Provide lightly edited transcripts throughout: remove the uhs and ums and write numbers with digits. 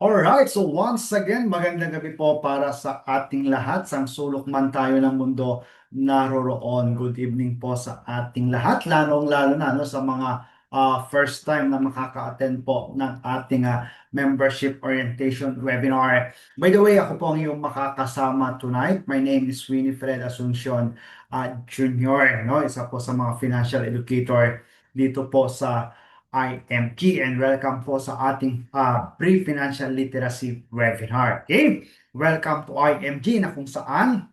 Alright, so once again, magandang gabi po para sa ating lahat. Sang sulok man tayo ng mundo naroroon. Good evening po sa ating lahat, lalong-lalo na no, sa mga first time na makaka-attend po ng ating membership orientation webinar. By the way, ako po ang iyong makakasama tonight. My name is Winifred Asuncion Jr. No? Isa po sa mga financial educator dito po sa IMG, and welcome po sa ating pre-financial literacy webinar. Okay? Welcome to IMG, na kung saan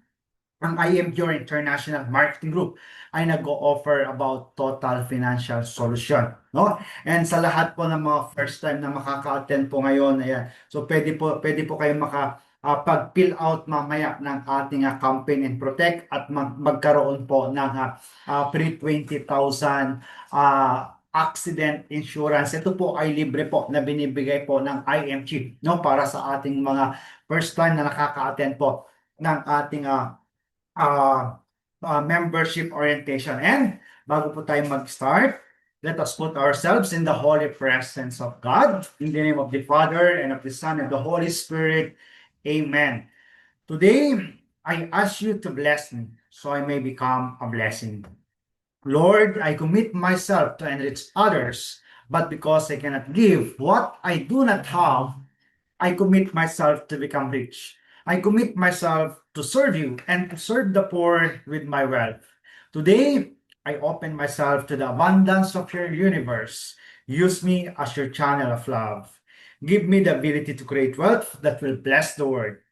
ang IMG or International Marketing Group ay nag-o-offer about total financial solution, no? And sa lahat po ng mga first time na makaka-attend po ngayon, ayan. So pwede po kayong pag-fill out mamaya ng ating campaign and protect at magkaroon po ng pre 20,000 accident insurance. Ito po ay libre po na binibigay po ng IMG, no, para sa ating mga first time na nakaka-attend po ng ating membership orientation. And bago po tayo mag-start, let us put ourselves in the holy presence of God. In the name of the Father, and of the Son, and the Holy Spirit. Amen. Today, I ask you to bless me so I may become a blessing. Lord, I commit myself to enrich others, but because I cannot give what I do not have, I commit myself to become rich. I commit myself to serve you and to serve the poor with my wealth. Today, I open myself to the abundance of your universe. Use me as your channel of love. Give me the ability to create wealth that will bless the world.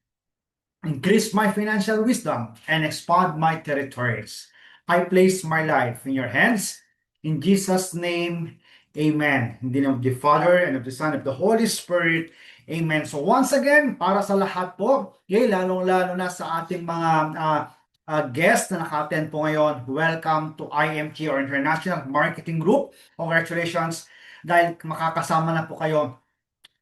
Increase my financial wisdom and expand my territories. I place my life in your hands. In Jesus' name, amen. In the name of the Father, and of the Son, and of the Holy Spirit, amen. So once again, para sa lahat po, okay, lalong-lalo na sa ating mga guests na naka-attend po ngayon, welcome to IMG or International Marketing Group. Congratulations dahil makakasama na po kayo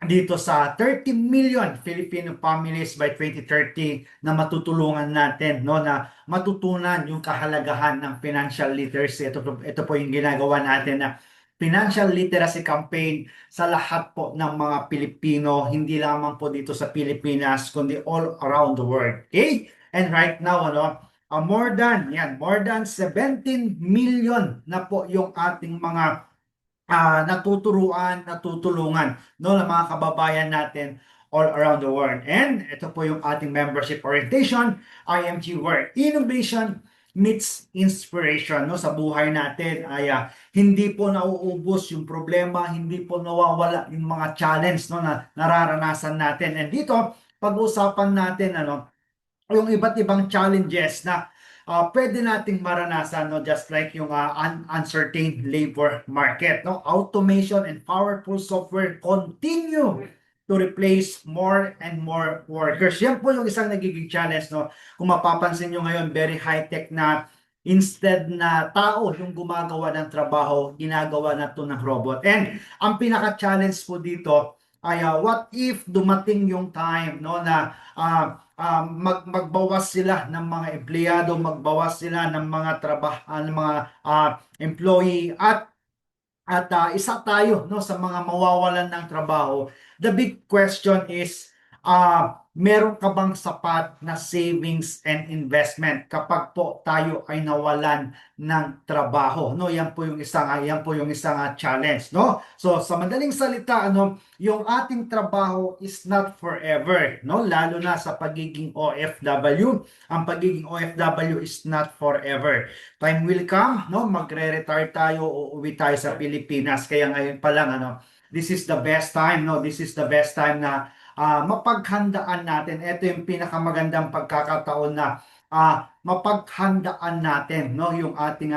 dito sa 30 million Filipino families by 2030 na matutulungan natin, no, na matutunan yung kahalagahan ng financial literacy. Ito po yung ginagawa natin na financial literacy campaign sa lahat po ng mga Pilipino, hindi lamang po dito sa Pilipinas kundi all around the world. Okay? And right now, more than 17 million na po yung ating mga natutulungan, no, ng mga kababayan natin all around the world. And ito po yung ating membership orientation, IMG, where innovation meets inspiration, no, sa buhay natin ay hindi po nauubos yung problema, hindi po nawawala yung mga challenge, no, na nararanasan natin. And dito pag-usapan natin yung iba't ibang challenges na pwede nating maranasan, no, just like yung uncertain labor market, no. Automation and powerful software continue to replace more and more workers. Yan po yung isang nagiging challenge, no. Kung mapapansin nyo ngayon, very high-tech na, instead na tao yung gumagawa ng trabaho, ginagawa na to ng robot. And ang pinaka-challenge po dito ay what if dumating yung time, no, na magbawas sila ng mga empleyado, magbawas sila ng mga employee, at isa tayo, no, sa mga mawawalan ng trabaho. The big question is, meron ka bang sapat na savings and investment kapag po tayo ay nawalan ng trabaho, no? Yan po yung isang challenge, no? So sa madaling salita, yung ating trabaho is not forever, no? Lalo na sa pagiging OFW, ang pagiging OFW is not forever. Time will come, no? Magre-retire tayo, uuwi tayo sa Pilipinas. Kaya ngayon pa lang, this is the best time, no? This is the best time na mapaghandaan natin. Ito yung pinakamagandang pagkakataon na mapaghandaan natin, no, yung ating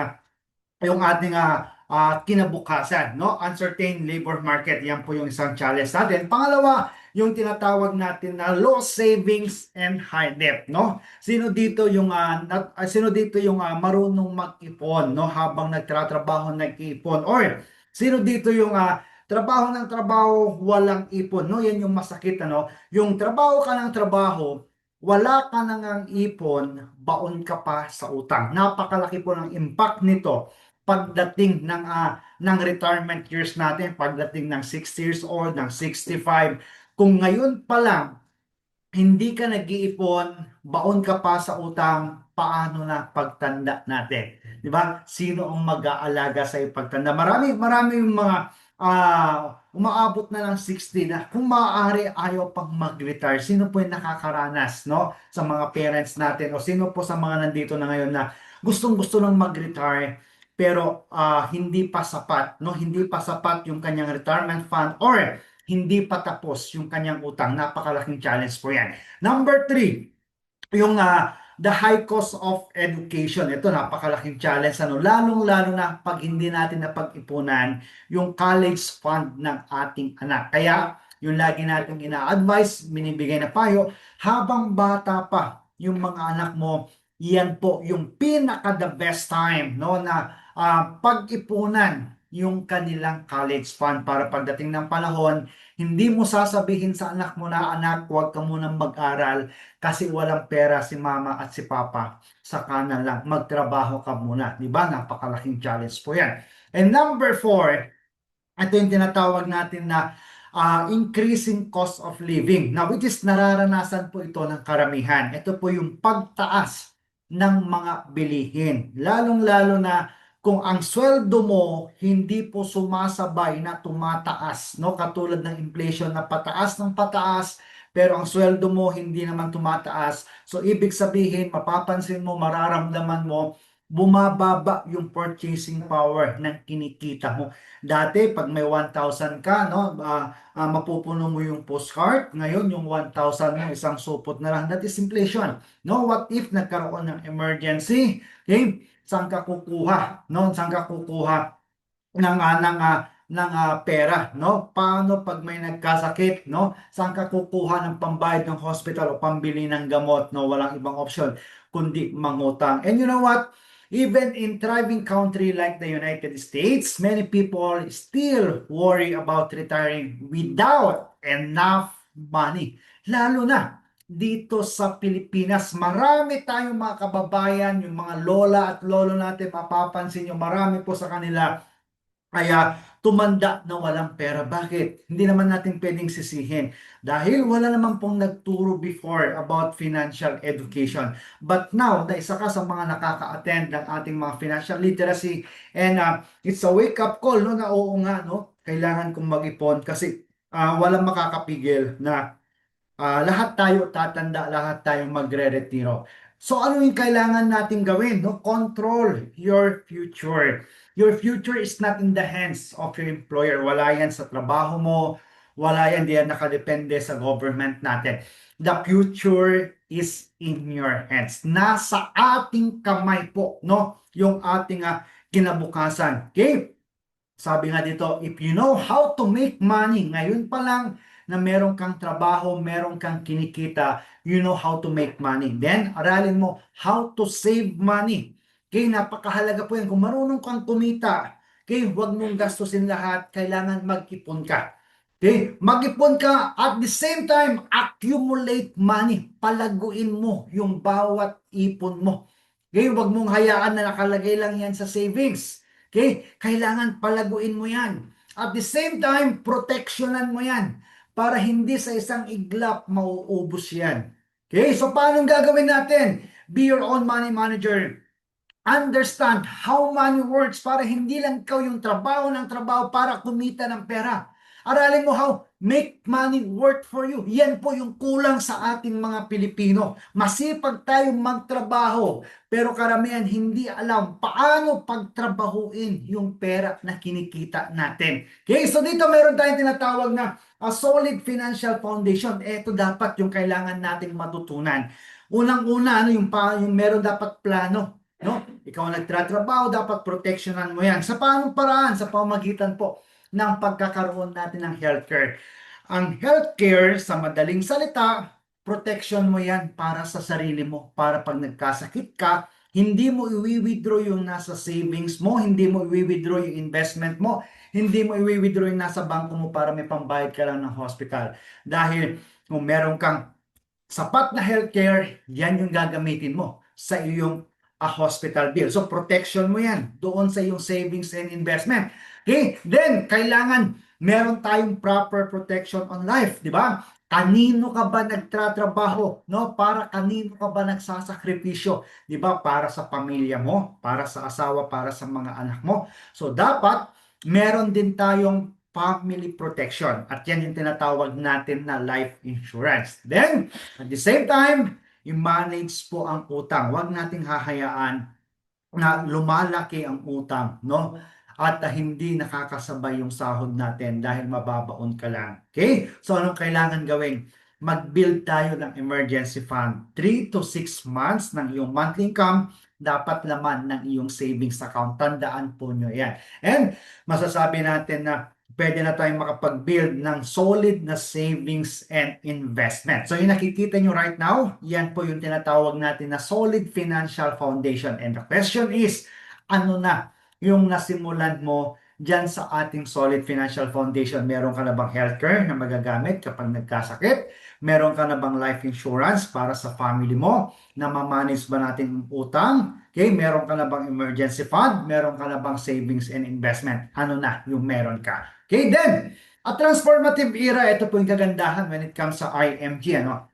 kinabukasan, no. Uncertain labor market, yan po yung isang challenge natin. Pangalawa, yung tinatawag natin na low savings and high debt, no. Sino dito yung marunong mag-ipon, no, habang nagtatrabaho, nag-ipon, or sino dito yung trabaho ng trabaho, walang ipon, no? Yan yung masakit, yung trabaho ka ng trabaho, wala ka nang ipon, baon ka pa sa utang. Napakalaki po ng impact nito pagdating ng retirement years natin, pagdating ng 60 years old, ng 65, Kung ngayon pa lang hindi ka nag-iipon, baon ka pa sa utang, paano na pagtanda natin? 'Di ba? Sino ang mag-aalaga sa pagtanda? Marami yung mga umaabot na ng 60 na kung maaari ayaw pang mag-retire. Sino po yung nakakaranas, no? Sa mga parents natin o sino po sa mga nandito na ngayon na gustong-gusto lang mag-retire pero hindi pa sapat, no? Hindi pa sapat yung kanyang retirement fund or hindi pa tapos yung kanyang utang. Napakalaking challenge po yan. Number three, yung the high cost of education. Ito, napakalaking challenge. Ano? Lalong-lalo na pag hindi natin napag-ipunan yung college fund ng ating anak. Kaya, yung lagi natin ina-advise, minibigay na payo, habang bata pa yung mga anak mo, yan po yung pinaka the best time, no, na pag-ipunan yung kanilang college fund para pagdating ng panahon, hindi mo sasabihin sa anak mo na, anak, huwag ka munang mag-aral kasi walang pera si mama at si papa. Sa kanan lang, magtrabaho ka muna. Di ba? Napakalaking challenge po yan. And number four, ito yung tinatawag natin na increasing cost of living. Now, which is nararanasan po ito ng karamihan. Ito po yung pagtaas ng mga bilihin. Lalong-lalo na kung ang sweldo mo hindi po sumasabay na tumataas, no? Katulad ng inflation na pataas ng pataas, pero ang sweldo mo hindi naman tumataas. So, ibig sabihin, mapapansin mo, mararamdaman mo, bumababa yung purchasing power ng kinikita mo. Dati, pag may 1,000 ka, no, mapupuno mo yung postcard. Ngayon, yung 1,000 mo, isang supot na lang. That is inflation. No, what if nagkaroon ng emergency? Okay? Saan ka kukuha? No, saan ka kukuha ng pera, no? Paano pag may nagkasakit, no? Saan ka kukuha ng pambayad ng hospital o pambili ng gamot, no? Walang ibang option kundi mangutang. And you know what? Even in thriving country like the United States, many people still worry about retiring without enough money. Lalo na dito sa Pilipinas, marami tayong mga kababayan, yung mga lola at lolo natin, mapapansin nyo, marami po sa kanila kaya tumanda na walang pera. Bakit? Hindi naman natin pwedeng sisihin. Dahil wala naman pong nagturo before about financial education. But now, na isa ka sa mga nakaka-attend ng ating mga financial literacy and it's a wake-up call, no, na oo nga, no, kailangan kong mag-ipon kasi walang makakapigil na lahat tayo tatanda, lahat tayo magre-retiro. So ano yung kailangan natin gawin? No? Control your future. Your future is not in the hands of your employer. Wala yan sa trabaho mo. Wala yan, di yan nakadepende sa government natin. The future is in your hands. Nasa ating kamay po, no? Yung ating kinabukasan. Okay? Sabi nga dito, if you know how to make money, ngayon pa lang na meron kang trabaho, meron kang kinikita, you know how to make money. Then, aralin mo how to save money. Okay, napakahalaga po yan. Kung marunong kang kumita, okay, huwag mong gastusin lahat, kailangan mag-ipon ka. Okay, mag-ipon ka at the same time, accumulate money. Palaguin mo yung bawat ipon mo. Okay, huwag mong hayaan na nakalagay lang yan sa savings. Okay? Kailangan palaguin mo yan. At the same time, protectionan mo yan para hindi sa isang iglap mauubos yan. Okay? So, paano gagawin natin? Be your own money manager. Understand how money works para hindi lang ikaw yung trabaho ng trabaho para kumita ng pera. Aralin mo how make money work for you. Yan po yung kulang sa ating mga Pilipino. Masipag tayong magtrabaho, pero karamihan hindi alam paano pagtrabahuin yung pera na kinikita natin. Okay, so dito meron tayong tinatawag na a solid financial foundation. Ito dapat yung kailangan nating matutunan. Unang-una, yung meron dapat plano. No? Ikaw nagtratrabaho, dapat protectionan mo yan. Sa paanong paraan? Sa pamagitan po ng pagkakaroon natin ng healthcare. Ang healthcare, sa madaling salita, protection mo yan para sa sarili mo. Para pag nagkasakit ka, hindi mo i-withdraw yung nasa savings mo, hindi mo i-withdraw yung investment mo, hindi mo i-withdraw yung nasa bangko mo para may pambayad ka lang ng hospital. Dahil kung meron kang sapat na healthcare, yan yung gagamitin mo sa iyong hospital bill. So protection mo yan doon sa iyong savings and investment. Okay? Then, kailangan Meron tayong proper protection on life, di ba? Kanino ka ba nagtratrabaho, no? Para kanino ka ba nagsasakripisyo, di ba? Para sa pamilya mo, para sa asawa, para sa mga anak mo. So dapat meron din tayong family protection at yan yung tinatawag natin na life insurance. Then, at the same time, i-manage po ang utang. Huwag nating hahayaan na lumalaki ang utang, no? At hindi nakakasabay yung sahod natin dahil mababaon ka lang. Okay? So anong kailangan gawin? Mag-build tayo ng emergency fund. 3 to 6 months ng iyong monthly income dapat laman ng iyong savings account. Tandaan po nyo yan. And masasabi natin na pwede na tayong makapag-build ng solid na savings and investment. So yung nakikita nyo right now, yan po yung tinatawag natin na solid financial foundation. And the question is, ano na yung nasimulan mo dyan sa ating solid financial foundation? Meron ka na bang healthcare na magagamit kapag nagkasakit? Meron ka na bang life insurance para sa family mo? Na mamanage ba natin yung utang? Okay, meron ka na bang emergency fund? Meron ka na bang savings and investment? Ano na yung meron ka? Okay, then, a transformative era, ito po yung kagandahan when it comes sa IMG, ano?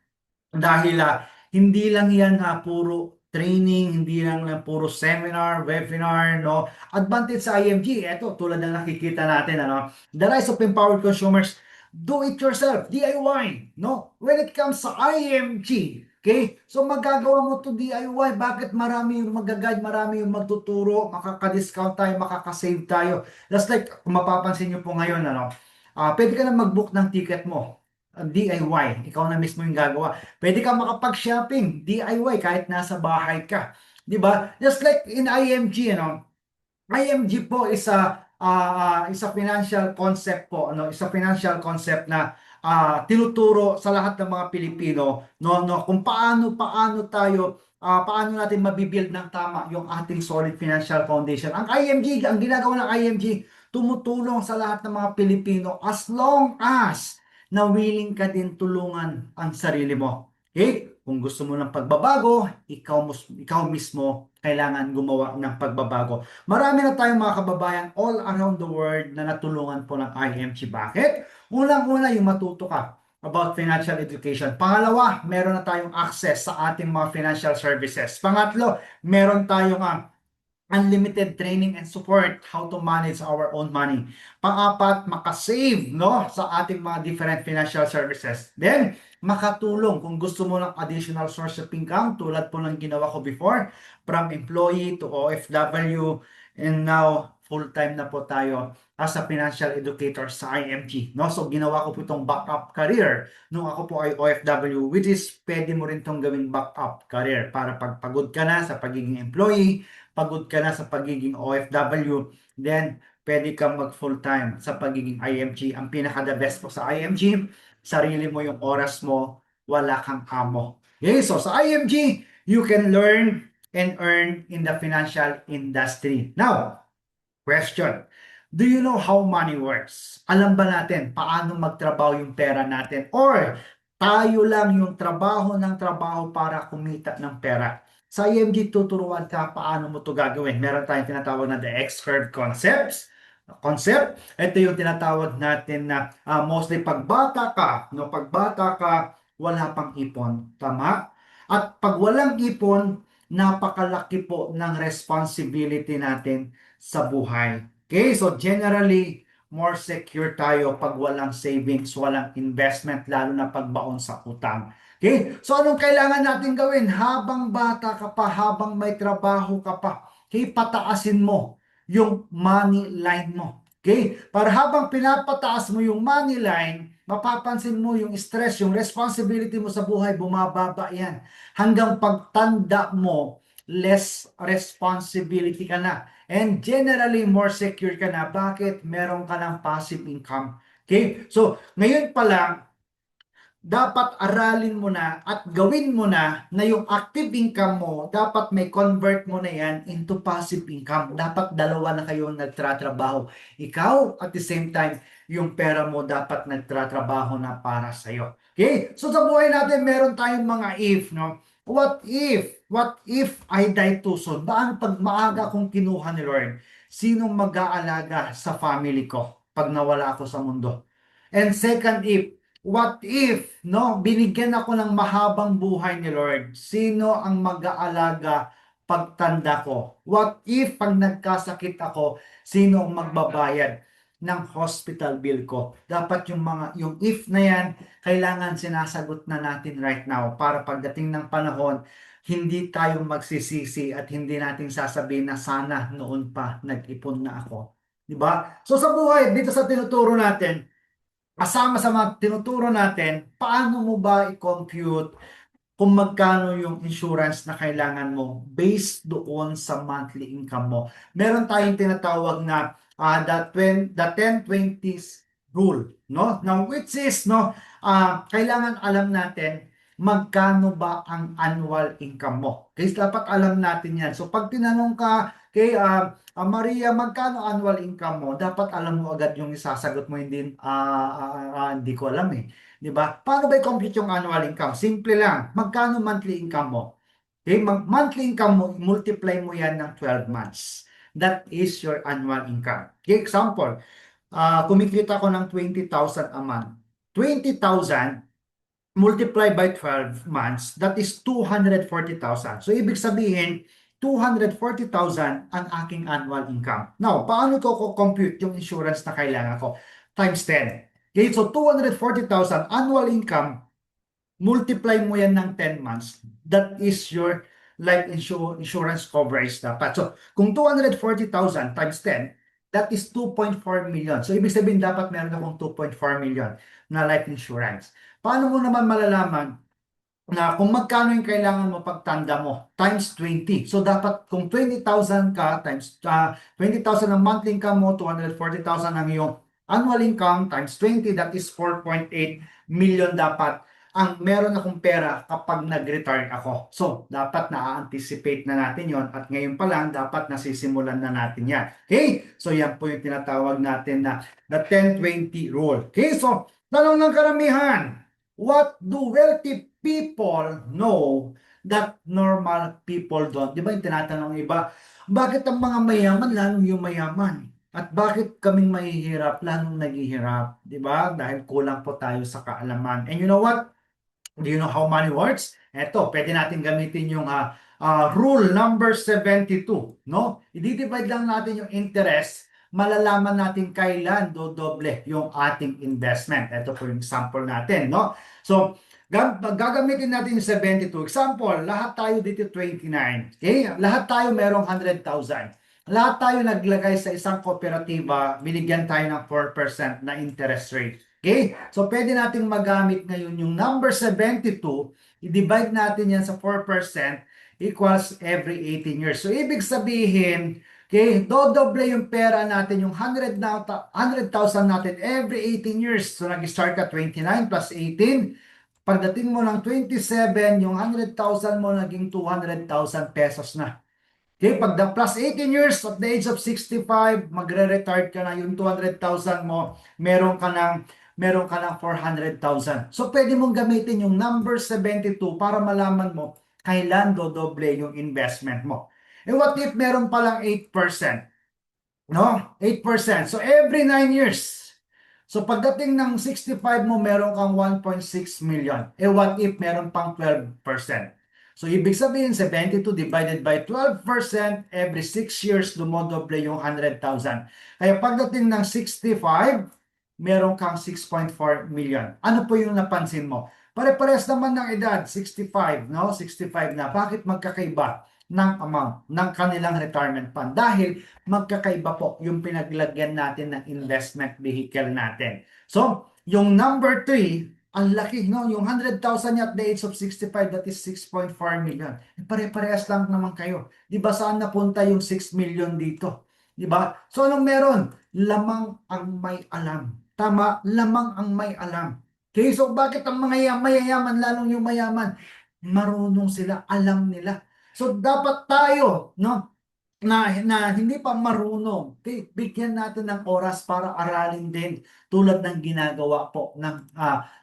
Dahil hindi lang yan puro training, hindi lang puro seminar, webinar, no? Advantage sa IMG, ito tulad ng nakikita natin, ano? The rise of empowered consumers, do it yourself, DIY, no? When it comes sa IMG, okay? So magagawa mo to DIY, bakit marami yung magaguide, marami yung magtuturo, makaka-discount tayo, makaka-save tayo. Just like, kung mapapansin nyo po ngayon, ano? Pwede ka na mag-book ng ticket mo. DIY, ikaw na mismo yung gagawa. Pwede ka makapag-shopping, DIY, kahit nasa bahay ka. Di ba? Just like in IMG, IMG po is a financial concept po, ano, is a financial concept na tinuturo sa lahat ng mga Pilipino, no, kung paano tayo paano natin mabibuild ng tama yung ating solid financial foundation. Ang IMG, ang ginagawa ng IMG, tumutulong sa lahat ng mga Pilipino as long as na willing ka din tulungan ang sarili mo. Okay? Kung gusto mo ng pagbabago, ikaw mismo kailangan gumawa ng pagbabago. Marami na tayong mga kababayan all around the world na natulungan po ng IMG. Bakit? Unang-una yung matuto ka about financial education. Pangalawa, meron na tayong access sa ating mga financial services. Pangatlo, meron tayong unlimited training and support how to manage our own money. Pang-apat, makasave, no, sa ating mga different financial services. Then, makatulong kung gusto mo ng additional source of income tulad po ng ginawa ko before, from employee to OFW, and now full-time na po tayo as a financial educator sa IMG. No? So, ginawa ko po itong backup career nung ako po ay OFW, which is pwede mo rin itong gawing backup career para pagpagod ka na sa pagiging employee, pagod ka na sa pagiging OFW, then pwede kang mag full-time sa pagiging IMG. Ang pinaka-the best po sa IMG, sarili mo yung oras mo, wala kang amo. Okay, so sa IMG, you can learn and earn in the financial industry. Now, question. Do you know how money works? Alam ba natin paano magtrabaho yung pera natin? Or tayo lang yung trabaho ng trabaho para kumita ng pera? Sa IMG, tuturuan ka paano mo to gagawin. Meron tayong tinatawag na the X-curve concept. Ito yung tinatawag natin na mostly pagbata ka, no, pagbata ka, wala pang ipon. Tama? At pag walang ipon, napakalaki po ng responsibility natin sa buhay. Okay, so generally, more secure tayo pag walang savings, walang investment, lalo na pagbaon sa utang. Okay, so anong kailangan natin gawin? Habang bata ka pa, habang may trabaho ka pa, okay, pataasin mo yung money line mo. Okay, para habang pinapataas mo yung money line, mapapansin mo yung stress, yung responsibility mo sa buhay, bumababa yan. Hanggang pagtanda mo, less responsibility ka na. And generally, more secure ka na. Bakit? Meron ka ng passive income. Okay? So, ngayon pa lang, dapat aralin mo na at gawin mo na yung active income mo, dapat may convert mo na yan into passive income. Dapat dalawa na kayong nagtratrabaho. Ikaw, at the same time, yung pera mo dapat nagtratrabaho na para sa'yo. Okay? So sa buhay natin, meron tayong mga if, no? What if? What if I die too soon? Paano pag maaga kong kinuha ni Lord? Sinong mag-aalaga sa family ko? pag nawala ako sa mundo? And second, what if, no, binigyan ako ng mahabang buhay ni Lord? Sino ang mag-aalaga pagtanda ko? What if pag nagkasakit ako, sino ang magbabayad ng hospital bill ko? Dapat yung if na yan, kailangan sinasagot na natin right now para pagdating ng panahon, hindi tayo magsisisi at hindi natin sasabihin na sana noon pa nag-ipon na ako. Di ba? So sa buhay, dito sa tinuturo natin, kasama sa mga tinuturo natin, paano mo ba i-compute kung magkano yung insurance na kailangan mo based doon sa monthly income mo. Meron tayong tinatawag na the 10-20s rule, no? Now, which is, no, kailangan alam natin magkano ba ang annual income mo. Kasi dapat alam natin yan. So, pag tinanong ka kay Maria, magkano annual income mo? Dapat alam mo agad yung isasagot mo, hindi ko alam eh. 'Di ba? Paano ba i-compute yung annual income? Simple lang. Magkano monthly income mo? Okay, monthly income mo, multiply mo yan ng 12 months. That is your annual income. Okay, example, kumikita ko ng 20,000 a month. 20,000 multiply by 12 months, that is 240,000. So, ibig sabihin, 240,000 ang aking annual income. Now, paano ko compute yung insurance na kailangan ko? Times 10. Okay, so 240,000 annual income, multiply mo yan ng 10 months. That is your life insurance coverage dapat. So, kung 240,000 times 10, that is 2.4 million. So, ibig sabihin dapat meron akong 2.4 million na life insurance. Paano mo naman malalaman na kung magkano yung kailangan mo pagtanda mo? Times 20. So, dapat kung 20,000 ka, times 20,000 ang monthly income mo, 240,000 ang iyong annual income, times 20, that is 4.8 million dapat ang meron akong pera kapag nag-retire ako. So, dapat na-anticipate na natin yon at ngayon pa lang, dapat nasisimulan na natin yan. Okay? So, yan po yung tinatawag natin na the 10-20 rule. Okay? So, tanong ng karamihan, what do wealthy people know that normal people don't? Di ba yung tinatanong iba, bakit ang mga mayaman lalong yung mayaman? At bakit kaming mahihirap lalong naghihirap? Di ba? Dahil kulang po tayo sa kaalaman. And you know what? Do you know how money works? Eto, pwede natin gamitin yung rule number 72, no? I-divide lang natin yung interest, malalaman natin kailan dodoble yung ating investment. Ito po yung example natin, no? So, gagamitin natin yung 72. Example, lahat tayo dito 29. Okay? Lahat tayo merong 100,000. Lahat tayo naglagay sa isang kooperatiba, binigyan tayo ng 4% na interest rate. Okay? So, pwede nating magamit ngayon yung number 72, i-divide natin yan sa 4% equals every 18 years. So, ibig sabihin, okay, dodoble yung pera natin, yung 100,000 natin every 18 years. So, nag-start ka 29 plus 18. Pagdating mo ng 27, yung 100,000 mo naging 200,000 pesos na. Okay, pag the plus 18 years at the age of 65, magre-retire ka na, yung 200,000 mo, meron ka ng 400,000. So, pwede mong gamitin yung number 72 para malaman mo kailan dodoble yung investment mo. And what if meron palang 8%? No? 8%. So, every 9 years. So, pagdating ng 65 mo, meron kang 1.6 million. What if meron pang 12%? So, ibig sabihin, 72 divided by 12%, every 6 years, dumodoble yung 100,000. Kaya pagdating ng 65, meron kang 6.4 million. Ano po yung napansin mo? Pare-parehas naman ng edad, 65, no? 65 na. Bakit magkakaiba ng amount ng kanilang retirement fund? Dahil magkakaiba po yung pinaglagyan natin ng investment vehicle natin. So, yung number 3, ang laki, no? Yung 100,000 at the age of 65, that is 6.4 million. Pare-parehas lang naman kayo. Di ba saan napunta yung 6 million dito? Di ba? So, anong meron? Lamang ang may alam. Tama, lamang ang may alam. Okay, so bakit ang mga mayayaman, lalong yung mayaman? Marunong sila, alam nila. So, dapat tayo, no? Na hindi pa marunong, okay, bigyan natin ng oras para aralin din tulad ng ginagawa po ng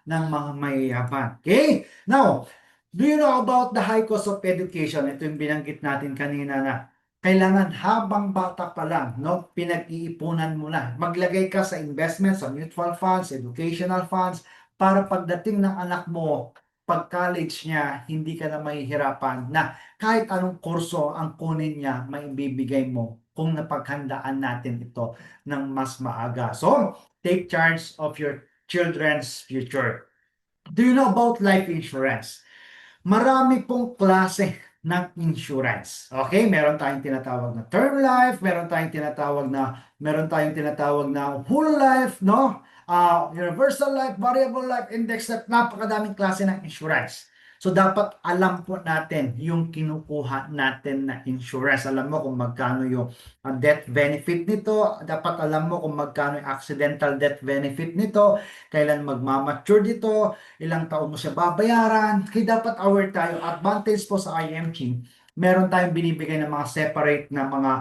mga mayayaman. Okay? Now, do you know about the high cost of education? Ito yung binanggit natin kanina na kailangan habang bata pa lang, no, pinag-iipunan mo na. Maglagay ka sa investments, sa mutual funds, educational funds, para pagdating ng anak mo, pag college niya, hindi ka na mahihirapan na kahit anong kurso ang kunin niya, maibibigay mo kung napaghandaan natin ito ng mas maaga. So, take charge of your children's future. Do you know about life insurance? Marami pong klase ng insurance. Okay? Meron tayong tinatawag na whole life, no? Universal life, variable life, index life, napakadaming klase ng insurance. So dapat alam po natin yung kinukuha natin na insurance. Alam mo kung magkano yung death benefit nito, dapat alam mo kung magkano yung accidental death benefit nito, kailan magmamature dito, ilang taon mo siya babayaran. Kaya dapat aware tayo. Advantage po sa IMG, meron tayong binibigay ng mga separate na mga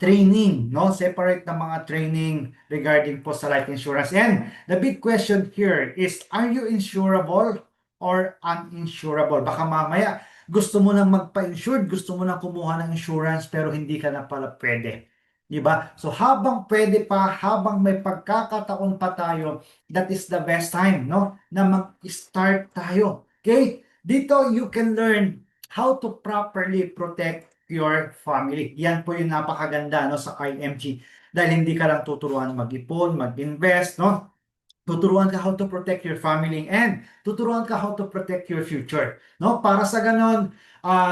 training, no? Separate na mga training regarding po sa life insurance. And the big question here is, are you insurable or uninsurable? Baka mamaya gusto mo nang magpa-insured, gusto mo nang kumuha ng insurance pero hindi ka na pala pwede. Diba? So habang pwede pa, habang may pagkakataon pa tayo, that is the best time, no? Na mag-start tayo. Okay? Dito you can learn how to properly protect your family. Yan po yung napakaganda, no, sa IMG. Dahil hindi ka lang tuturuan mag-ipon, mag-invest, no? Tuturuan ka how to protect your family and tuturuan ka how to protect your future, no? Para sa ganon,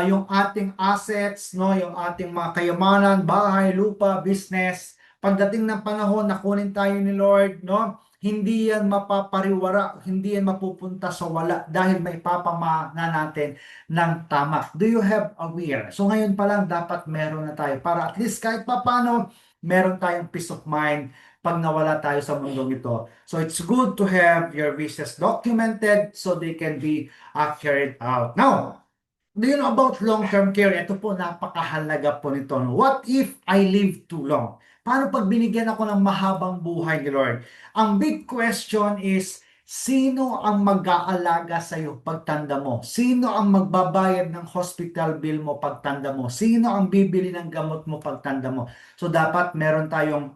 yung ating assets, no, yung ating mga kayamanan, bahay, lupa, business, pagdating ng panahon na kunin tayo ni Lord, no, hindi yan mapapariwara, hindi yan mapupunta sa wala dahil may papamana natin ng tama. Do you have a will? So ngayon pa lang dapat meron na tayo para at least kahit papano meron tayong peace of mind pag nawala tayo sa mundong ito. So it's good to have your wishes documented so they can be carried out. Now, do you know about long-term care? Ito po, napakahalaga po nito. What if I live too long? Paano pag binigyan ako ng mahabang buhay ni Lord? Ang big question is, sino ang mag-aalaga sa iyo pagtanda mo? Sino ang magbabayad ng hospital bill mo pagtanda mo? Sino ang bibili ng gamot mo pagtanda mo? So dapat meron tayong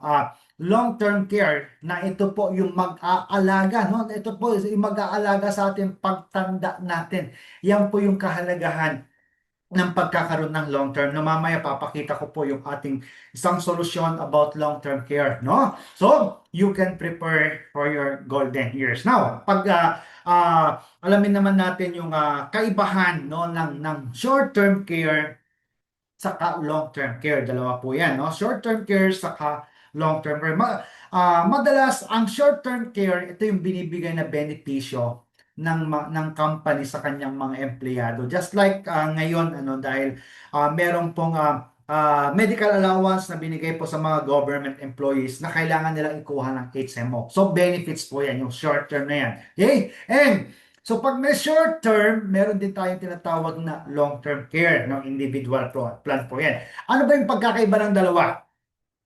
long-term care na ito po yung mag-aalaga, no? Ito po yung mag-aalaga sa ating pagtanda natin. Yan po yung kahalagahan ng pagkakaroon ng long term. No, mamaya papakita ko po yung ating isang solusyon about long term care, no? So, you can prepare for your golden years. Now, pag alamin naman natin yung kaibahan, no, ng short term care saka long-term care. Dalawa po yan, no? Short-term care saka long-term care. Madalas, ang short-term care, ito yung binibigay na benepisyo ng company sa kanyang mga empleyado. Just like ngayon, ano, dahil meron pong medical allowance na binigay po sa mga government employees na kailangan nilang ikuha ng HMO. So, benefits po yan, yung short-term na yan. Okay? And so pag may short term, meron din tayong tinatawag na long-term care, no? Individual plan po yan. Ano ba yung pagkakaiba ng dalawa?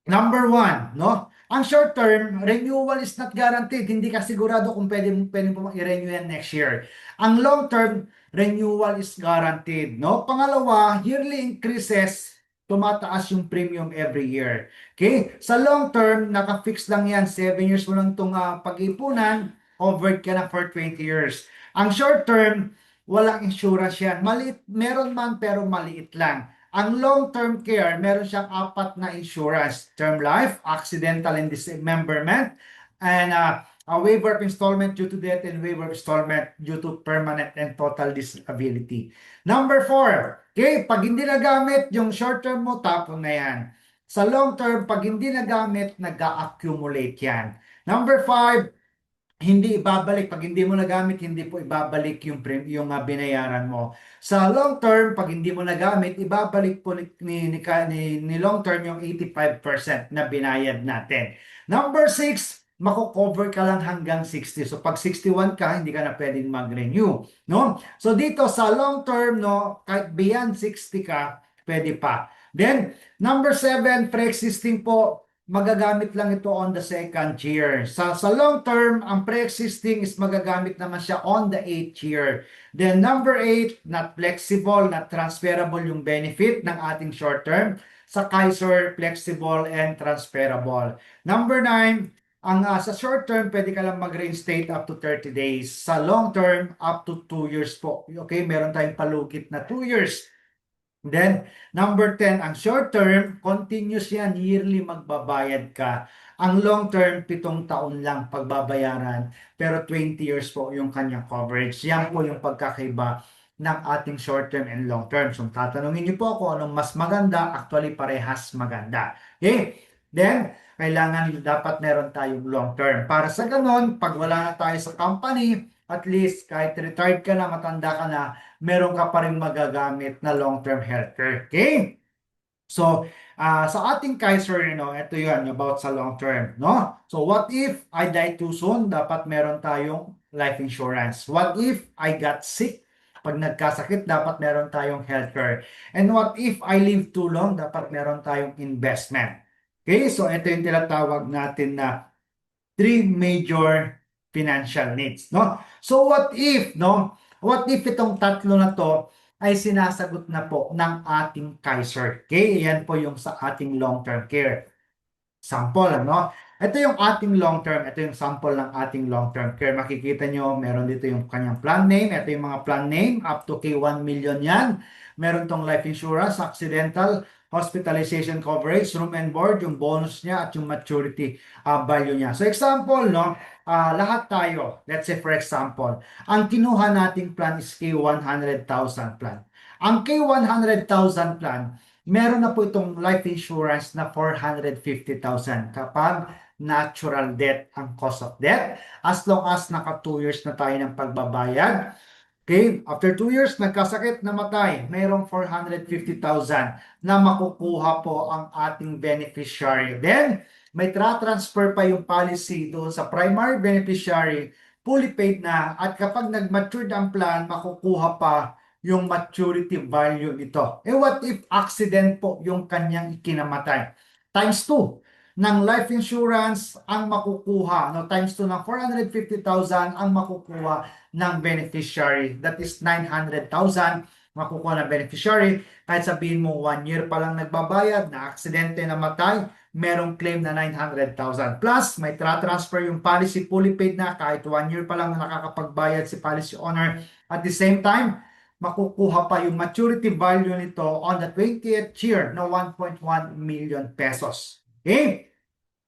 Number one, no? Ang short term, renewal is not guaranteed. Hindi ka sigurado kung pwede mo i-renew yan next year. Ang long term, renewal is guaranteed, no? Pangalawa, yearly increases, tumataas yung premium every year. Okay? Sa long term, naka-fix lang yan. 7 years mo lang itong pag-ipunan, covered ka na for 20 years. Ang short term, walang insurance yan. Maliit, meron man pero maliit lang. Ang long-term care, meron siyang 4 na insurance. Term life, accidental and dismemberment, and a waiver of installment due to death and waiver of installment due to permanent and total disability. Number 4, okay, pag hindi nagamit yung short-term mo, tapon na yan. Sa long-term, pag hindi nagamit, nag-accumulate yan. Number 5, hindi ibabalik. Pag hindi mo nagamit, hindi po ibabalik yung binayaran mo. Sa long term, pag hindi mo nagamit, ibabalik po ni long term yung 85% na binayad natin. Number 6, mako-cover ka lang hanggang 60. So pag 61 ka, hindi ka na pwedeng mag-renew, no? So dito sa long term, no, kahit beyond 60 ka, pwede pa. Then, number 7, pre-existing po, magagamit lang ito on the second year. Sa long term, ang pre-existing is magagamit naman siya on the 8th year. Then number 8, not flexible, not transferable yung benefit ng ating short term. Sa Kaiser, flexible and transferable. Number 9, sa short term, pwede ka lang mag-reinstate up to 30 days. Sa long term, up to 2 years po. Okay, meron tayong palugit na 2 years. Then, number 10, ang short term, continuous yan, yearly magbabayad ka. Ang long term, 7 taon lang pagbabayaran, pero 20 years po yung kanyang coverage. Yan po yung pagkakaiba ng ating short term and long term. So, tatanungin niyo po kung anong mas maganda, actually parehas maganda. Okay? Then, kailangan dapat meron tayong long term. Para sa ganon, pag wala na tayo sa company, at least kahit retired ka na, matanda ka na, meron ka pa rin magagamit na long-term healthcare. Okay? So, sa ating Kaiser, ito yun, about sa long-term, no? So, what if I die too soon? Dapat meron tayong life insurance. What if I got sick? Pag nagkasakit, dapat meron tayong healthcare. And what if I live too long? Dapat meron tayong investment. Okay? So, ito yung tinatawag natin na 3 major financial needs, no? So what if, no? What if itong tatlo na to ay sinasagot na po ng ating Kaiser? Okay, yan po yung sa ating long-term care. Sample, ano? Ito yung ating long-term, ito yung sample ng ating long-term care. Makikita nyo, meron dito yung kanyang plan name. Ito yung mga plan name, up to K1 million yan. Meron tong life insurance, accidental, hospitalization coverage, room and board, yung bonus niya at yung maturity value niya. So example, no, lahat tayo, let's say for example, ang kinuha nating plan is K100,000 plan. Ang K100,000 plan, meron na po itong life insurance na 450,000 kapag natural death ang cause of death. As long as naka 2 years na tayo ng pagbabayad. Okay, after 2 years, nagkasakit, namatay, mayroong 450,000 na makukuha po ang ating beneficiary. Then, may transfer pa yung policy doon sa primary beneficiary, fully paid na, at kapag nag-mature ang plan, makukuha pa yung maturity value nito. Eh what if accident po yung kanyang ikinamatay? Times 2 ng life insurance ang makukuha, no, times 2 ng 450,000 ang makukuha ng beneficiary. That is 900,000 makukuha ng beneficiary. Kahit sabihin mo 1 year pa lang nagbabayad, na aksidente, namatay, merong claim na 900,000. Plus, may transfer yung policy fully paid na kahit 1 year pa lang nakakapagbayad si policy owner. At the same time, makukuha pa yung maturity value nito on the 20th year na 1.1 million pesos. Okay?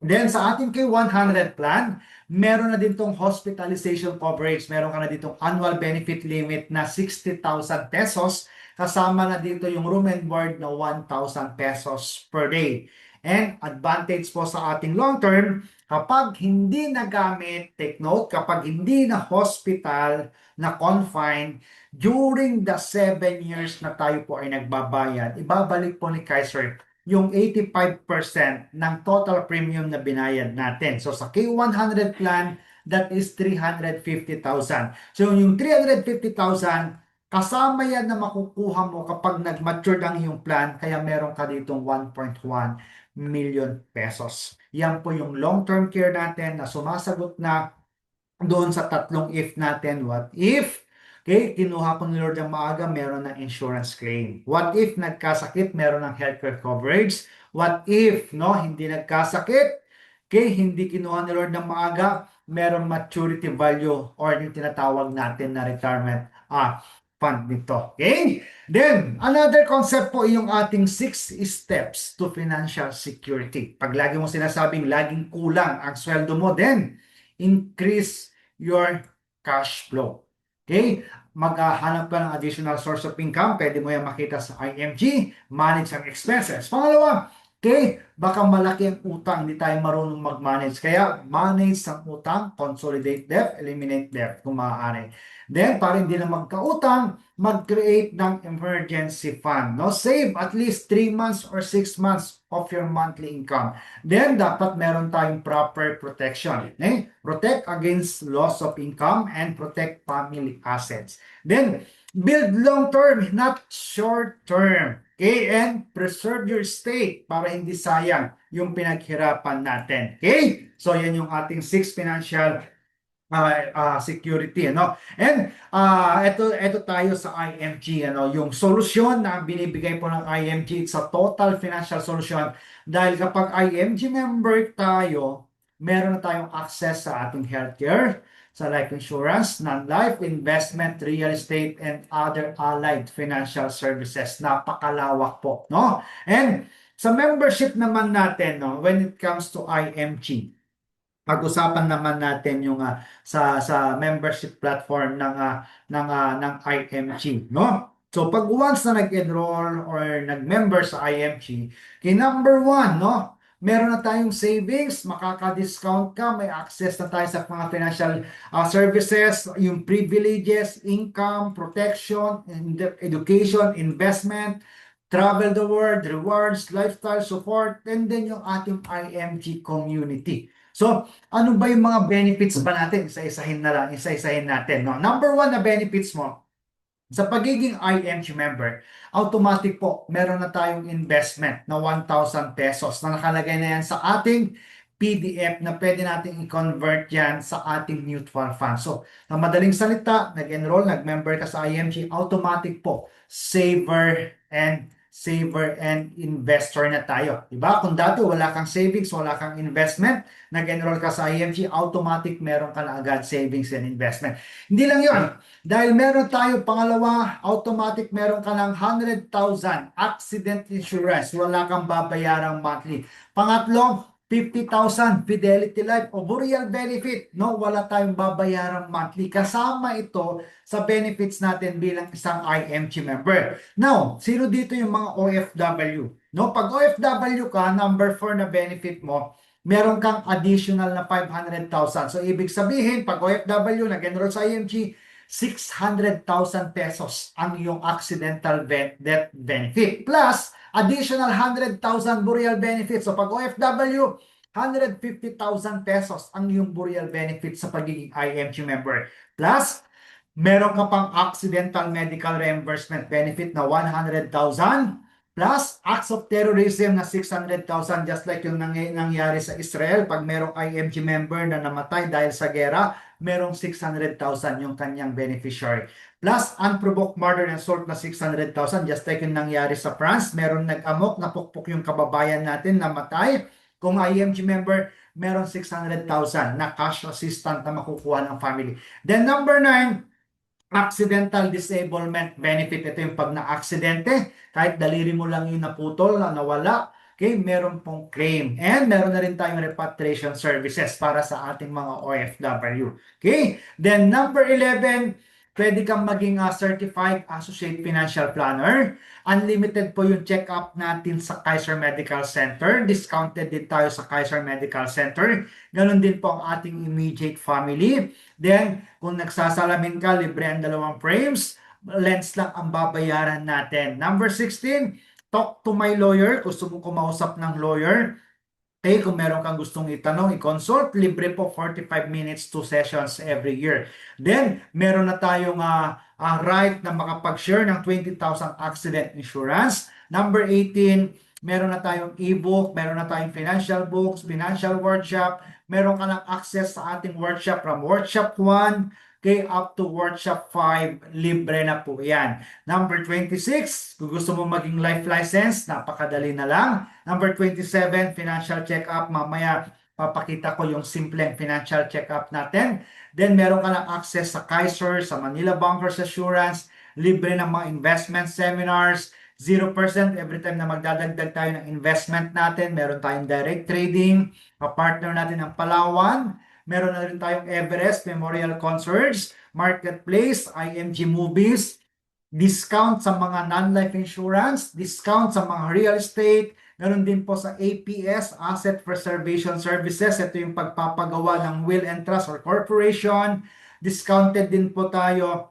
Then sa ating K100 plan, meron na din tong hospitalization coverage. Meron ka na ditong annual benefit limit na 60,000 pesos. Kasama na dito yung room and board na 1,000 pesos per day. And advantage po sa ating long term, kapag hindi nagamit, take note, kapag hindi na hospital, na confined, during the 7 years na tayo po ay nagbabayad, ibabalik po ni Kaiser yung 85% ng total premium na binayad natin. So sa K100 plan, that is 350,000. So yung 350,000, kasama yan na makukuha mo kapag nag-mature ang iyong plan, kaya meron ka ditong 1.1 million pesos. Yan po yung long-term care natin na sumasagot na doon sa tatlong if natin. What if? Okay, kinuha ko ni Lord ang maaga, meron ng insurance claim. What if nagkasakit, meron ng healthcare coverage? What if, no, hindi nagkasakit? Okay, hindi kinuha ni Lord ng maaga, meron maturity value or yung tinatawag natin na retirement fund nito. Okay? Then, another concept po yung ating 6 steps to financial security. Pag lagi mo sinasabing laging kulang ang sweldo mo, then increase your cash flow. Okay? Maghahanap ka ng additional source of income. Pwede mo yan makita sa IMG. Manage ang expenses. Pangalawa, okay, baka malaki ang utang. Hindi tayo marunong mag-manage. Kaya manage ang utang, consolidate debt, eliminate debt kung maaari. Then, para hindi na magkautang, mag-create ng emergency fund. No? Save at least 3 months or 6 months of your monthly income. Then, dapat meron tayong proper protection. Eh? Protect against loss of income and protect family assets. Then, build long-term, not short-term. Okay? And preserve your estate para hindi sayang yung pinaghirapan natin. Okay? So, yan yung ating 6 financial security, ano. And ito tayo sa IMG, ano, yung solusyon na binibigay po ng IMG, it's a total financial solution. Dahil kapag IMG member tayo, meron na tayong access sa ating healthcare, sa life insurance, non-life, investment, real estate, and other allied financial services. Napakalawak po, no? And sa membership naman natin, no, when it comes to IMG, pag-usapan naman natin yung sa membership platform ng IMG, no? So pag once na nag-enroll or nag-member sa IMG, kay number one, no? Meron na tayong savings, makaka-discount ka, may access na tayo sa mga financial services, yung privileges, income, protection, education, investment, travel the world, rewards, lifestyle support, and then yung ating IMG community. So, ano ba yung mga benefits ba natin? Isa-isahin na lang, isa-isahin natin, no? Number one na benefits mo, sa pagiging IMG member, automatic po, meron na tayong investment na 1,000 pesos na nakalagay na yan sa ating PDF na pwede natin i-convert yan sa ating mutual fund. So, na madaling salita, nag-enroll, nag-member ka sa IMG, automatic po, saver and investor na tayo. Diba? Kung dati wala kang savings, wala kang investment, nag-enroll ka sa IMG, automatic meron ka na agad savings and investment. Hindi lang yun. Dahil meron tayo, pangalawa, automatic meron ka ng 100,000 accident insurance. Wala kang babayarang monthly. Pangatlo, 50,000 Fidelity Life o burial benefit. No, wala tayong babayarang monthly. Kasama ito sa benefits natin bilang isang IMG member. Now, sino dito yung mga OFW? No, pag OFW ka, number 4 na benefit mo, meron kang additional na 500,000. So, ibig sabihin, pag OFW, nag-enroll sa IMG, 600,000 pesos ang iyong accidental death benefit. Plus, additional 100,000 burial benefits. So, pag OFW, 150,000 pesos ang iyong burial benefit sa pagiging IMG member. Plus, meron ka pang accidental medical reimbursement benefit na 100,000 plus acts of terrorism na 600,000 just like yung nangyari sa Israel. Pag merong IMG member na namatay dahil sa gera, merong 600,000 yung kanyang beneficiary. Plus unprovoked murder and assault na 600,000 just like yung nangyari sa France. Meron nag-amok, napukpok yung kababayan natin, namatay. Kung IMG member, meron 600,000 na cash assistant na makukuha ng family. Then number 9, accidental disablement benefit. Ito yung pag na-aksidente, kahit daliri mo lang yung naputol, nawala, okay, meron pong claim. And meron na rin tayong repatriation services para sa ating mga OFW. Okay, then number 11, pwede kang maging certified associate financial planner. Unlimited po yung check-up natin sa Kaiser Medical Center. Discounted din tayo sa Kaiser Medical Center. Ganon din po ang ating immediate family. Then, kung nagsasalamin ka, libre ang 2 frames. Lens lang ang babayaran natin. Number 16, talk to my lawyer. Gusto mo kumausap ng lawyer. Okay, kung meron kang gustong itanong, i-consult, libre po 45 minutes, 2 sessions every year. Then, meron na tayong right na makapag-share ng 20,000 accident insurance. Number 18, meron na tayong e-book, meron na tayong financial books, financial workshop, meron ka ng access sa ating workshop from workshop 1, okay, up to workshop 5, libre na po yan. Number 26, kung gusto mo maging life license, napakadali na lang. Number 27, financial check-up. Mamaya, papakita ko yung simpleng financial check-up natin. Then, meron ka ng access sa Kaiser, sa Manila Bankers Assurance, libre ng mga investment seminars, 0% every time na magdadagdag tayo ng investment natin. Meron tayong direct trading, partner natin ng Palawan. Meron na rin tayong Everest Memorial Concerts, Marketplace, IMG Movies, discount sa mga non-life insurance, discount sa mga real estate, meron din po sa APS, Asset Preservation Services. Ito yung pagpapagawa ng will and trust or corporation. Discounted din po tayo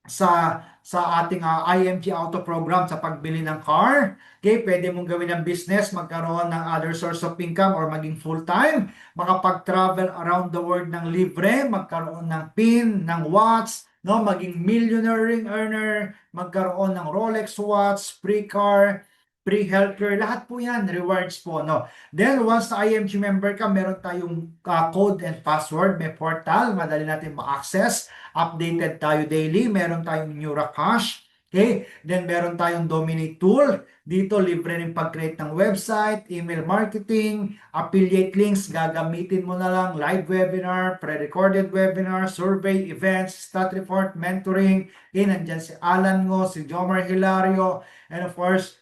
sa ating IMG Auto Program sa pagbili ng car. Okay, pwede mong gawin ng business, magkaroon ng other source of income or maging full-time, makapag-travel around the world ng libre, magkaroon ng PIN, ng watch, no, maging millionaire ring earner, magkaroon ng Rolex watch, free car, free healthcare, lahat po yan, rewards po, no? Then, once na IMG member ka, meron tayong code and password, may portal, madali natin ma-access, updated tayo daily, meron tayong NeuraCash, okay? Then, meron tayong Dominate tool, dito libre rin pag-create ng website, email marketing, affiliate links, gagamitin mo na lang, live webinar, pre-recorded webinar, survey, events, stat report, mentoring, okay, nandyan si Alan Ngo, si Jomar Hilario, and of course,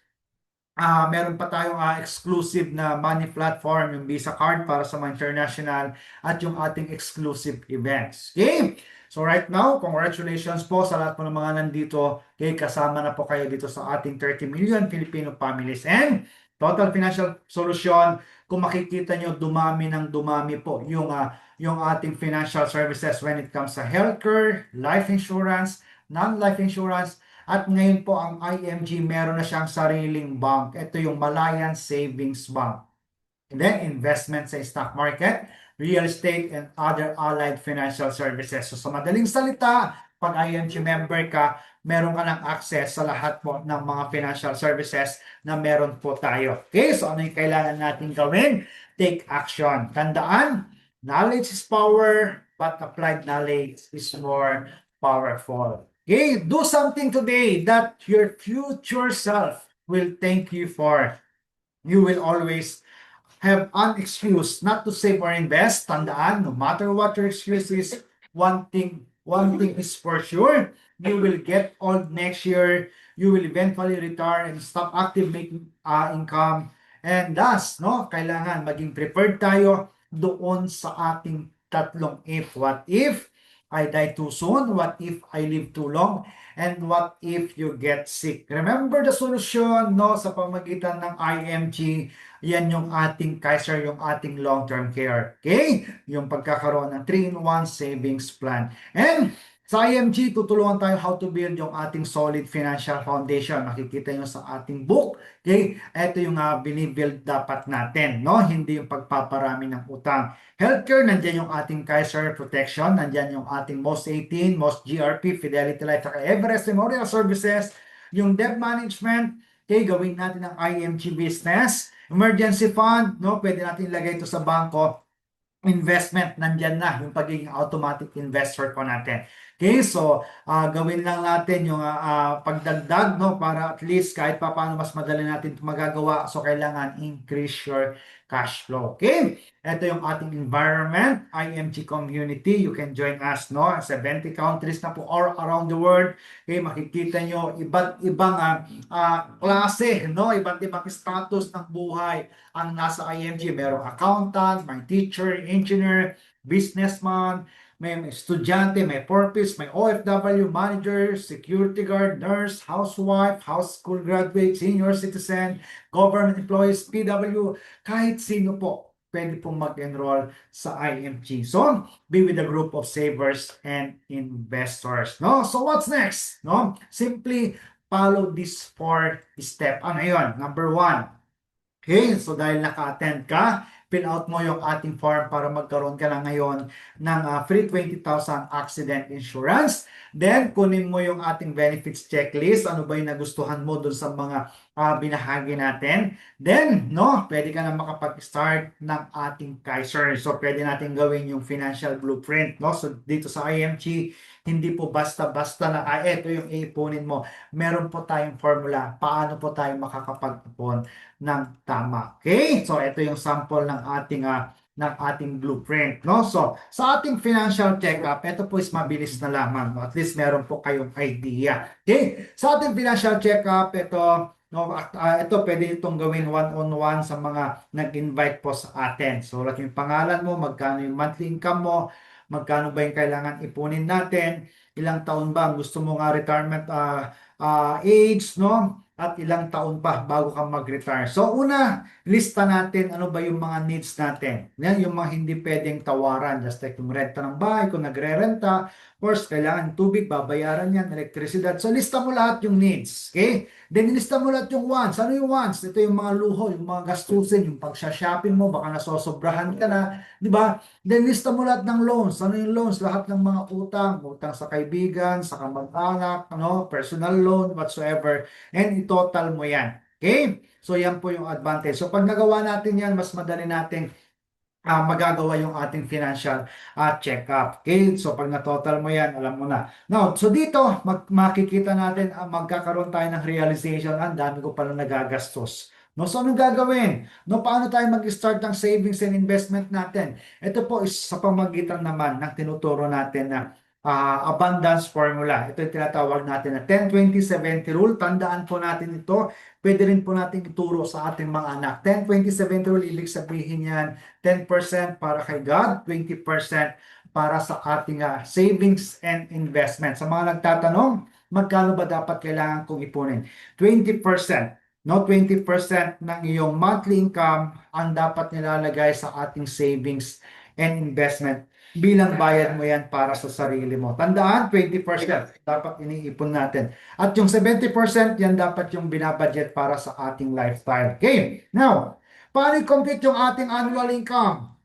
meron pa tayong exclusive na money platform, yung Visa card para sa mga international at yung ating exclusive events. Okay? So right now, congratulations po sa lahat po ng mga nandito. Okay, kasama na po kayo dito sa ating 30 million Filipino families. And Total Financial Solution, kung makikita nyo, dumami ng dumami po yung ating financial services when it comes sa healthcare, life insurance, non-life insurance, at ngayon po ang IMG meron na siyang sariling bank. Ito yung Malayan Savings Bank. And then investment sa stock market, real estate, and other allied financial services. So sa madaling salita, pag IMG member ka, meron ka ng access sa lahat po ng mga financial services na meron po tayo. Okay, so ano yung kailangan natin gawin? Take action. Tandaan, knowledge is power, but applied knowledge is more powerful. Okay, do something today that your future self will thank you for. You will always have an excuse not to save or invest. Tandaan, no matter what your excuse is, one thing is for sure, you will get old next year, you will eventually retire and stop active making income. And thus, no, kailangan maging prepared tayo doon sa ating tatlong if. What if I die too soon? What if I live too long? And what if you get sick? Remember the solution, no, sa pamagitan ng IMG. Yan yung ating Kaiser, yung ating long-term care. Okay? Yung pagkakaroon ng 3-in-1 savings plan. And sa IMG, tutulungan tayo how to build yung ating solid financial foundation. Makikita nyo sa ating book. Okay? Ito yung binibuild dapat natin. No? Hindi yung pagpaparami ng utang. Healthcare, nandyan yung ating Kaiser Protection. Nandyan yung ating Most 18, Most GRP, Fidelity Life, Everest Memorial Services. Yung debt management, okay, gawin natin ang IMG business. Emergency fund, no? Pwede natin ilagay ito sa bangko. Investment, nandyan na yung pagiging automatic investor po natin. Okay, so gawin lang natin yung pagdagdag, no, para at least kahit pa paano mas madali natin ito magagawa. So kailangan increase your cash flow. Okay, ito yung ating environment, IMG community. You can join us, no, 70 countries na po all around the world. Okay, makikita nyo iba't ibang klase, no, iba't ibang status ng buhay ang nasa IMG. Merong accountant, may teacher, engineer, businessman, may estudyante, may purpose, may OFW, manager, security guard, nurse, housewife, house school graduate, senior citizen, government employees, PW, kahit sino po pwede pong mag-enroll sa IMG. So, be with a group of savers and investors. No? So, what's next? No? Simply follow this 4 step. Ano yun? Number 1. Okay, so dahil naka-attend ka, fill out mo yung ating form para magkaroon ka na ngayon ng free 20,000 accident insurance. Then, kunin mo yung ating benefits checklist. Ano ba yung nagustuhan mo dun sa mga binahagi natin. Then, no, pwede ka na makapag-start ng ating Kaiser. So, pwede natin gawin yung financial blueprint. No? So, dito sa IMG, hindi po basta-basta na, ito yung iipunin mo. Meron po tayong formula. Paano po tayo makakapag-ipon ng tama. Okay? So, ito yung sample ng ating blueprint, no? So, sa ating financial checkup, ito po is mabilis na lamang, no? At least meron po kayong idea. Okay? Sa ating financial checkup, ito, no, ito pwede itong gawin one-on-one sa mga nag-invite po sa atin. So, like yung pangalan mo, magkano yung monthly income mo, magkano ba yung kailangan ipunin natin, ilang taon ba gusto mo nga retirement age, no? At ilang taon pa bago ka mag-retire. So una, lista natin ano ba yung mga needs natin. Yan yung mga hindi pwedeng tawaran. Just like yung renta ng bahay, kung nagre-renta, of course, kailangan tubig, babayaran yan, elektrisidad. So lista mo lahat yung needs. Okay? Then lista mo lahat yung wants. Ano yung wants? Ito yung mga luho, yung mga gastusin, yung pag-shopping mo, baka nasosobrahan ka na. Di ba? Then lista mo lahat ng loans. Ano yung loans? Lahat ng mga utang. Utang sa kaibigan, sa kamag-anak, ano, personal loan, whatsoever. And total mo yan. Okay? So yan po yung advantage. So pag nagawa natin yan, mas madali natin magagawa yung ating financial check-up. Okay? So, pag na-total mo yan, alam mo na. Now, so dito, makikita natin, magkakaroon tayo ng realization, ang dami ko pala nagagastos. No, so anong gagawin? No, paano tayo mag-start ng savings and investment natin? Ito po is sa pamagitan naman ng tinuturo natin na abundance formula. Ito yung tinatawag natin na 10-20-70 rule. Tandaan po natin ito. Pwede rin po natin ituro sa ating mga anak. 10-20-70 rule, ibig sabihin yan, 10% para kay God, 20% para sa ating savings and investment. Sa mga nagtatanong, magkano ba dapat kailangan kong ipunin? 20%. No, 20% ng iyong monthly income ang dapat nilalagay sa ating savings and investment bilang bayad mo yan para sa sarili mo. Tandaan, 20% dapat iniipon natin. At yung 70% yan dapat yung binabudget para sa ating lifestyle. Okay, now, paano i-compute yung ating annual income?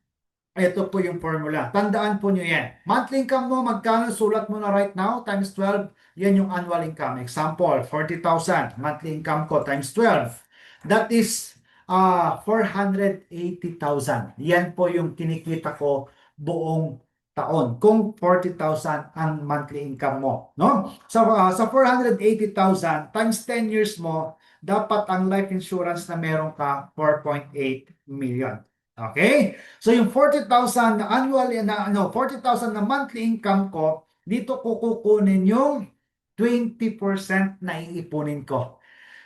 Ito po yung formula. Tandaan po nyo yan. Monthly income mo, magkano? Sulat mo na right now, times 12. Yan yung annual income. Example, 40,000. Monthly income ko times 12. That is 480,000. Yan po yung kinikita ko buong taon. Kung 40,000 ang monthly income mo. No? So, sa 480,000 times 10 years mo, dapat ang life insurance na meron ka, 4.8 million. Okay? So yung 40,000 na annual na 40,000 na monthly income ko, dito ko kukunin yung 20% na iipunin ko.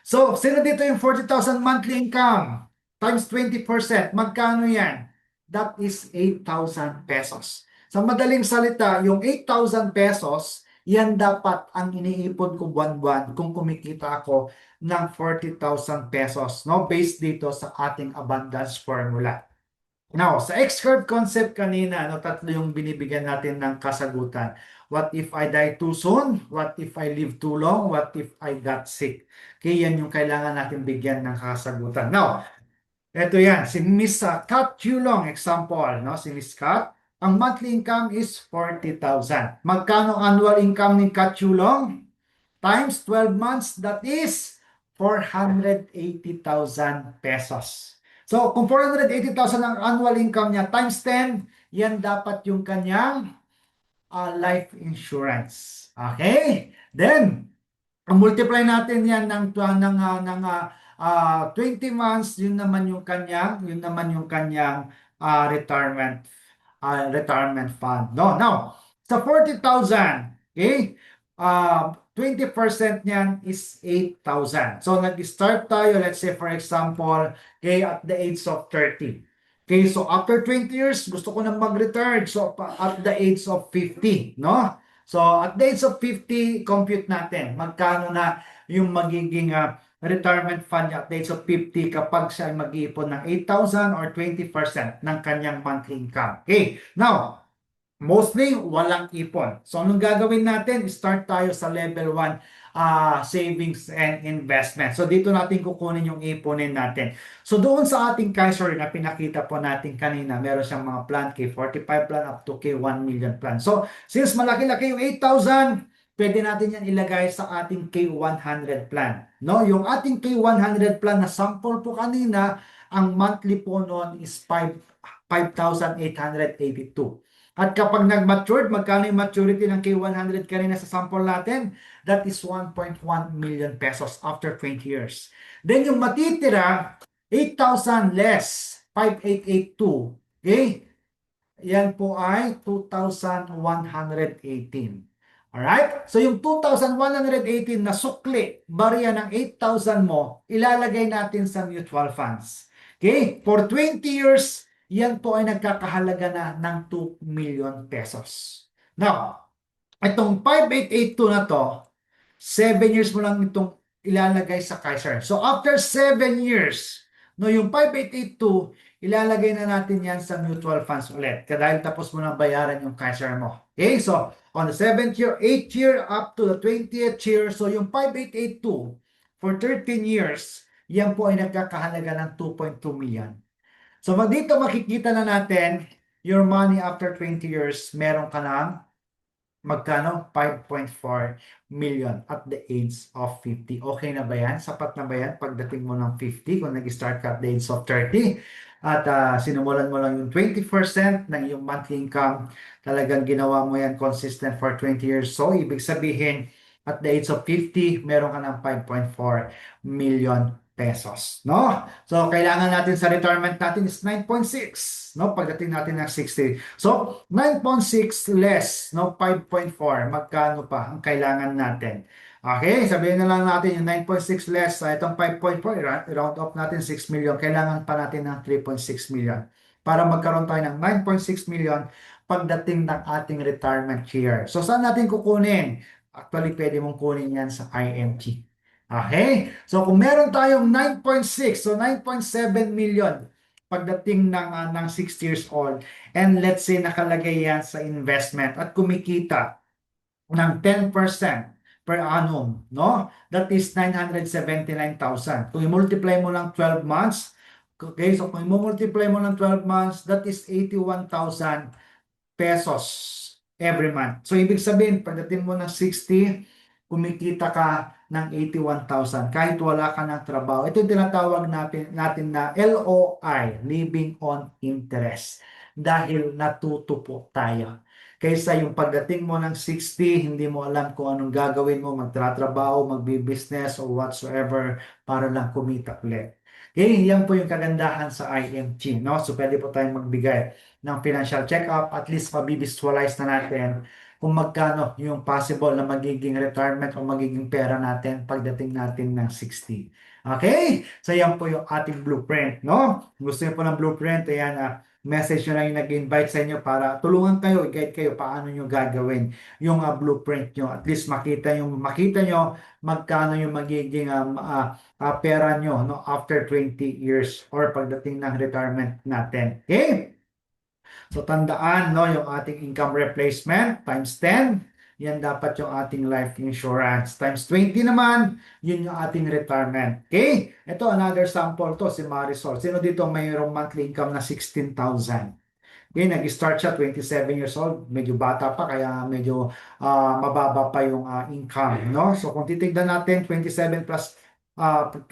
So, sino dito yung 40,000 monthly income times 20%? Magkano yan? That is 8,000 pesos. Sa madaling salita, yung 8,000 pesos, yan dapat ang iniipon ko buwan-buwan kung kumikita ako ng 40,000 pesos, no? Based dito sa ating abundance formula. Now, sa X-curve concept kanina, no, tatlo yung binibigyan natin ng kasagutan. What if I die too soon? What if I live too long? What if I got sick? Okay, yan yung kailangan natin bigyan ng kasagutan. Now, eto yan, si Miss Kat Chulong, example, no? Si Miss Kat, ang monthly income is 40,000. Magkano annual income ni Kat Chulong? Times 12 months, that is 480,000 pesos. So, kung 480,000 ang annual income niya, times 10, yan dapat yung kanyang life insurance. Okay? Then, multiply natin yan ng 20 months, yun naman yung kanyang retirement fund. No, now, sa 40,000, okay? 20% niyan is 8,000. So, nag-start tayo, let's say for example, okay, at the age of 30. Okay, so after 20 years, gusto ko na mag-retire. So, at the age of 50, no? So, at the age of 50, compute natin, magkano na yung magiging retirement fund niya at the age of 50 kapag siya ay mag-iipon ng 8,000 or 20% ng kanyang monthly income. Okay, now, mostly walang ipon. So, anong gagawin natin? Start tayo sa level 1 savings and investment. So, dito natin kukunin yung iponin natin. So, doon sa ating Kaiser na pinakita po natin kanina, meron siyang mga plan, K45 plan up to K1 million plan. So, since malaki-laki yung 8,000, pwede natin yan ilagay sa ating K100 plan. No? Yung ating K100 plan na sample po kanina, ang monthly po noon is 5,882. At kapag nag-matured, magkano yung maturity ng K100 kanina sa sample natin? That is 1.1 million pesos after 20 years. Then yung matitira, 8,000 less, 5,882. Okay? Yan po ay 2,118. Alright? So yung 2,118 na sukli, barya ng 8,000 mo, ilalagay natin sa mutual funds. Okay? For 20 years, yan po ay nagkakahalaga na ng 2 million pesos. Now, itong 5882 na to, 7 years mo lang itong ilalagay sa Kaiser. So after 7 years, no, yung 5882, ilalagay na natin yan sa mutual funds ulit. Dahil tapos mo na bayaran yung Kaiser mo. Okay, so on the 7th year, 8th year, up to the 20th year, so yung 5882, for 13 years, yan po ay nagkakahalaga ng 2.2 million. So dito makikita na natin, your money after 20 years, meron ka ng magkano? 5.4 million at the age of 50. Okay na ba yan? Sapat na ba yan pagdating mo ng 50 kung nag-start ka at the age of 30? At sinumulan mo lang yung 20% ng iyong monthly income, talagang ginawa mo yan consistent for 20 years. So, ibig sabihin, at the age of 50, meron ka ng 5.4 million pesos, no? So, kailangan natin sa retirement natin is 9.6, no? Pagdating natin ng 60. So, 9.6 less, no? 5.4, magkano pa ang kailangan natin? Okay, sabihin na lang natin yung 9.6 less sa itong 5.4, round off natin 6 million. Kailangan pa natin ng 3.6 million para magkaroon tayo ng 9.6 million pagdating ng ating retirement year. So, saan natin kukunin? Actually, pwede mong kunin yan sa IMG. Okay? So kung meron tayong 9.6, so 9.7 million pagdating ng 60 years old, and let's say nakalagay yan sa investment at kumikita ng 10% per annum, no? That is 979,000. Kung i-multiply mo ng 12 months, okay, so kung i-multiply mo ng 12 months, that is 81,000 pesos every month. So, ibig sabihin, pagdating mo ng 60, kumikita ka ng 81,000 kahit wala ka ng trabaho. Ito yung tinatawag natin na LOI, Living on Interest. Dahil natutupo tayo. Kaysa yung pagdating mo ng 60, hindi mo alam kung anong gagawin mo, magtratrabaho, magbi-business or whatsoever para lang kumita ulit. Okay, yan po yung kagandahan sa IMG, no? So, pwede po tayong magbigay ng financial check-up, at least mabivisualize na natin kung magkano yung possible na magiging retirement o magiging pera natin pagdating natin ng 60. Okay? So, yan po yung ating blueprint, no? Gusto niyo po ng blueprint, ayan, message nyo lang yung nag-invite sa inyo para tulungan kayo, i-guide kayo paano nyo gagawin yung blueprint nyo. At least makita nyo magkano yung magiging pera nyo, no, after 20 years or pagdating ng retirement natin. Okay? So tandaan, no, yung ating income replacement times 10, yan dapat yung ating life insurance. Times 20 naman, yun yung ating retirement. Okay? Ito, another sample to, si Marisol. Sino dito mayroong monthly income na 16,000? Okay, nag-start siya 27 years old, medyo bata pa kaya medyo mababa pa yung income, no? So kung titignan natin 27 plus 20,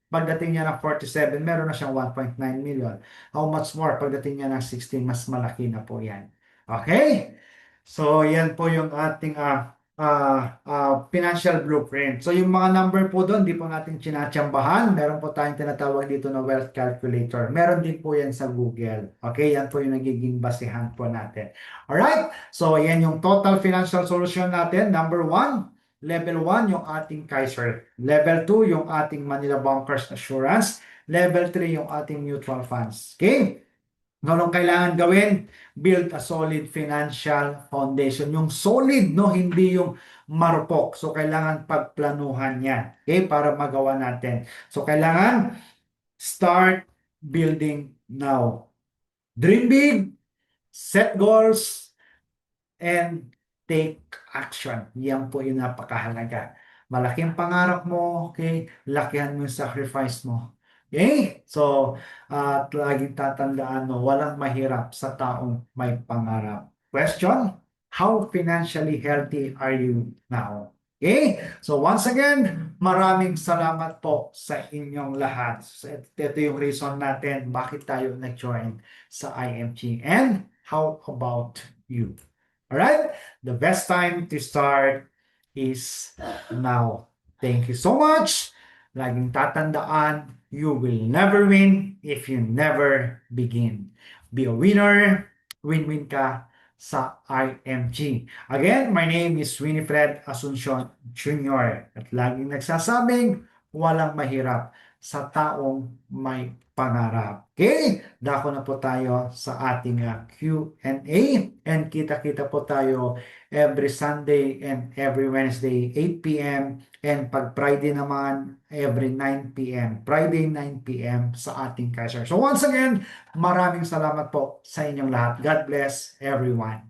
pagdating niya ng 47, meron na siyang 1.9 million. How much more pagdating niya ng 16, mas malaki na po 'yan. Okay? So yan po yung ating financial blueprint. So yung mga number po doon, di po natin sinatsambahan. Meron po tayong tinatawag dito na wealth calculator. Meron din po yan sa Google. Okay, yan po yung nagiging basihan po natin. Alright, so yan yung total financial solution natin. Number 1, level 1 yung ating Kaiser. Level 2 yung ating Manila Bankers Assurance. Level 3 yung ating mutual funds. Okay? Anong kailangan gawin? Build a solid financial foundation. Yung solid, no? Hindi yung marupok. So, kailangan pagplanuhan yan. Okay? Para magawa natin. So, kailangan start building now. Dream big, set goals, and take action. Yan po yung napakahalaga. Malaking pangarap mo, okay? Lakihan mo yung sacrifice mo. Okay? So, at laging tatandaan mo, walang mahirap sa taong may pangarap. Question? How financially healthy are you now? Okay? So, once again, maraming salamat po sa inyong lahat. So, ito yung reason natin bakit tayo nag-join sa IMG. And how about you? Alright? The best time to start is now. Thank you so much. Laging tatandaan, you will never win if you never begin. Be a winner, win-win ka sa IMG. Again, my name is Winifred Asuncion Jr. At laging nagsasabing, walang mahirap sa taong may pangarap. Okay? Dako na po tayo sa ating Q&A, and kita-kita po tayo every Sunday and every Wednesday 8 p.m. and pag Friday naman every 9 p.m. Friday 9 p.m. sa ating Kaiser. So once again, maraming salamat po sa inyong lahat. God bless everyone.